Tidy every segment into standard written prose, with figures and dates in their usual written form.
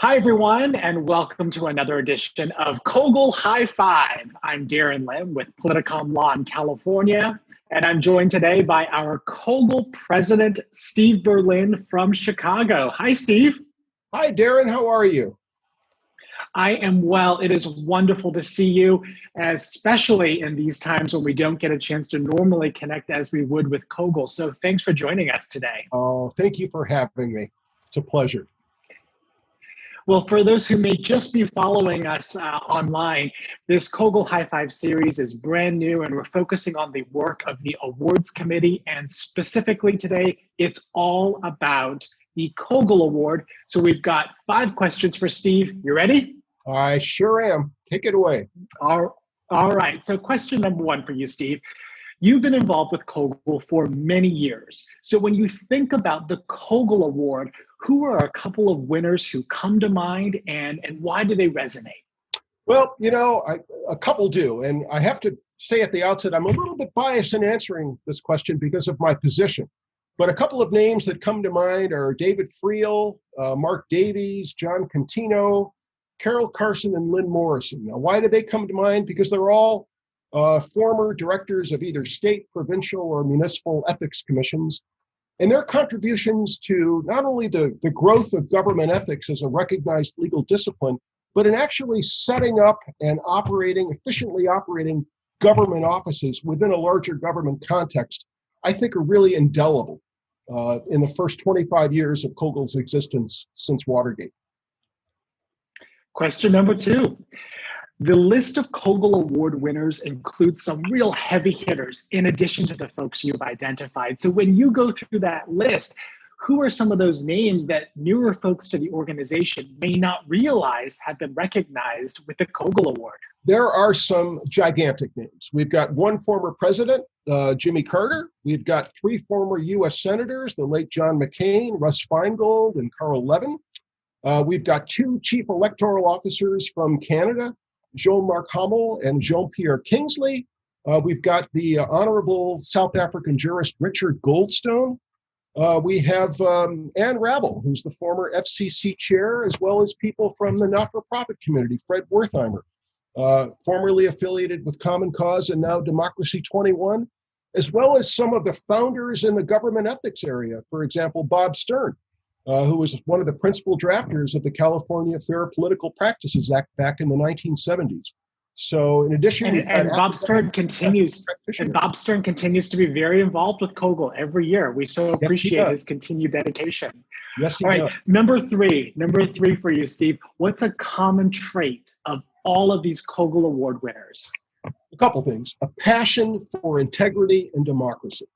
Hi, everyone, and welcome to another edition of COGEL High Five. I'm Darrin with Politicom Law in California, and I'm joined today by our COGEL president, Steve Berlin from Chicago. Hi, Steve. Hi, Darrin. How are you? I am well. It is wonderful to see you, especially in these times when we don't get a chance to normally connect as we would with COGEL. So thanks for joining us today. Oh, thank you for having me. It's a pleasure. Well, for those who may just be following us online, this COGEL High Five series is brand new, and we're focusing on the work of the awards committee. And specifically today, it's all about the COGEL Award. So we've got 5 questions for Steve. You ready? I sure am. Take it away. All right. So question number 1 for you, Steve. You've been involved with COGEL for many years. So when you think about the COGEL Award, who are a couple of winners who come to mind, and why do they resonate? Well, a couple do. And I have to say at the outset, I'm a little bit biased in answering this question because of my position. But a couple of names that come to mind are David Friel, Mark Davies, John Contino, Carol Carson, and Lynn Morrison. Now, why do they come to mind? Because they're all former directors of either state, provincial, or municipal ethics commissions. And their contributions to not only the growth of government ethics as a recognized legal discipline, but in actually setting up and efficiently operating government offices within a larger government context, I think are really indelible in the first 25 years of COGEL's existence since Watergate. Question number 2. The list of COGEL Award winners includes some real heavy hitters in addition to the folks you've identified. So when you go through that list, who are some of those names that newer folks to the organization may not realize have been recognized with the COGEL Award? There are some gigantic names. We've got one former president, Jimmy Carter. We've got 3 former U.S. senators, the late John McCain, Russ Feingold, and Carl Levin. We've got 2 chief electoral officers from Canada, Jean-Marc Hamel and Jean-Pierre Kingsley. We've got the Honorable South African jurist Richard Goldstone. We have Anne Rabel, who's the former FCC chair, as well as people from the not-for-profit community, Fred Wertheimer, formerly affiliated with Common Cause and now Democracy 21, as well as some of the founders in the government ethics area. For example, Bob Stern, who was one of the principal drafters of the California Fair Political Practices Act back in the 1970s. So in addition, and Bob Stern continues to be very involved with COGEL every year. We so appreciate his continued dedication. Yes, he All right, does. number three for you, Steve. What's a common trait of all of these COGEL Award winners? A couple things. A passion for integrity and democracy.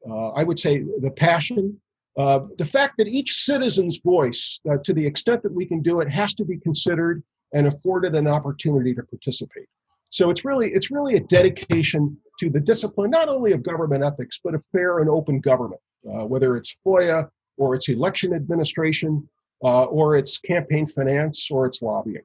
I would say the passion. The fact that each citizen's voice, to the extent that we can do it, has to be considered and afforded an opportunity to participate. So it's really a dedication to the discipline, not only of government ethics, but of fair and open government, whether it's FOIA or it's election administration or it's campaign finance or it's lobbying.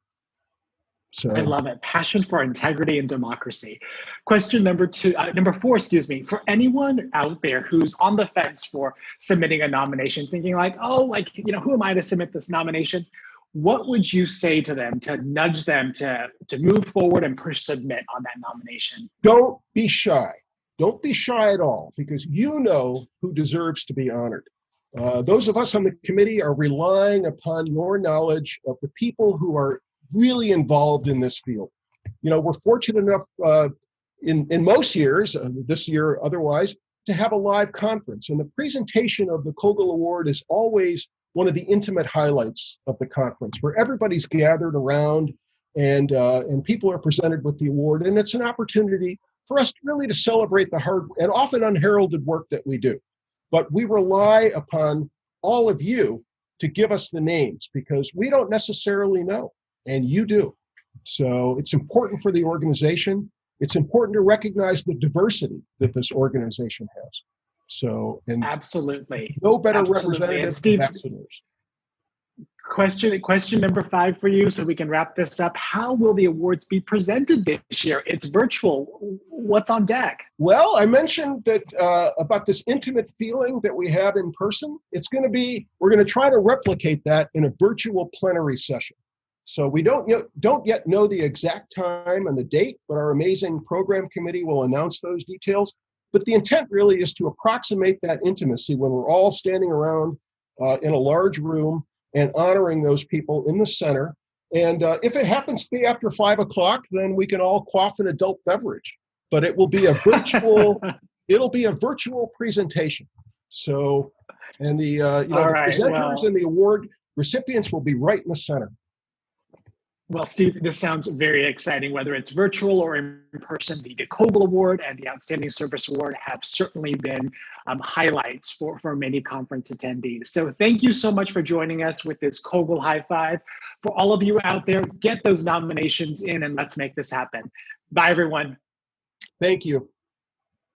So I love it. Passion for integrity and democracy. Question number 4, for anyone out there who's on the fence for submitting a nomination, thinking who am I to submit this nomination? What would you say to them to nudge them to move forward and push submit on that nomination? Don't be shy. Don't be shy at all, because you know who deserves to be honored. Those of us on the committee are relying upon your knowledge of the people who are really involved in this field. We're fortunate enough in most years, this year otherwise, to have a live conference. And the presentation of the COGEL Award is always one of the intimate highlights of the conference, where everybody's gathered around and people are presented with the award. And it's an opportunity for us really to celebrate the hard and often unheralded work that we do. But we rely upon all of you to give us the names, because we don't necessarily know. And you do. So it's important for the organization. It's important to recognize the diversity that this organization has. So, and absolutely, no better absolutely. representative Steve, than ambassadors. Question number 5 for you, so we can wrap this up. How will the awards be presented this year? It's virtual. What's on deck? Well, I mentioned that about this intimate feeling that we have in person. We're going to try to replicate that in a virtual plenary session. So we don't yet know the exact time and the date, but our amazing program committee will announce those details. But the intent really is to approximate that intimacy when we're all standing around in a large room and honoring those people in the center. And if it happens to be after 5 o'clock, then we can all quaff an adult beverage. But it will be a virtual. It'll be a virtual presentation. So, and the presenters and the award recipients will be right in the center. Well, Steve, this sounds very exciting. Whether it's virtual or in person, the COGEL Award and the Outstanding Service Award have certainly been highlights for many conference attendees. So thank you so much for joining us with this COGEL High Five. For all of you out there, get those nominations in and let's make this happen. Bye, everyone. Thank you.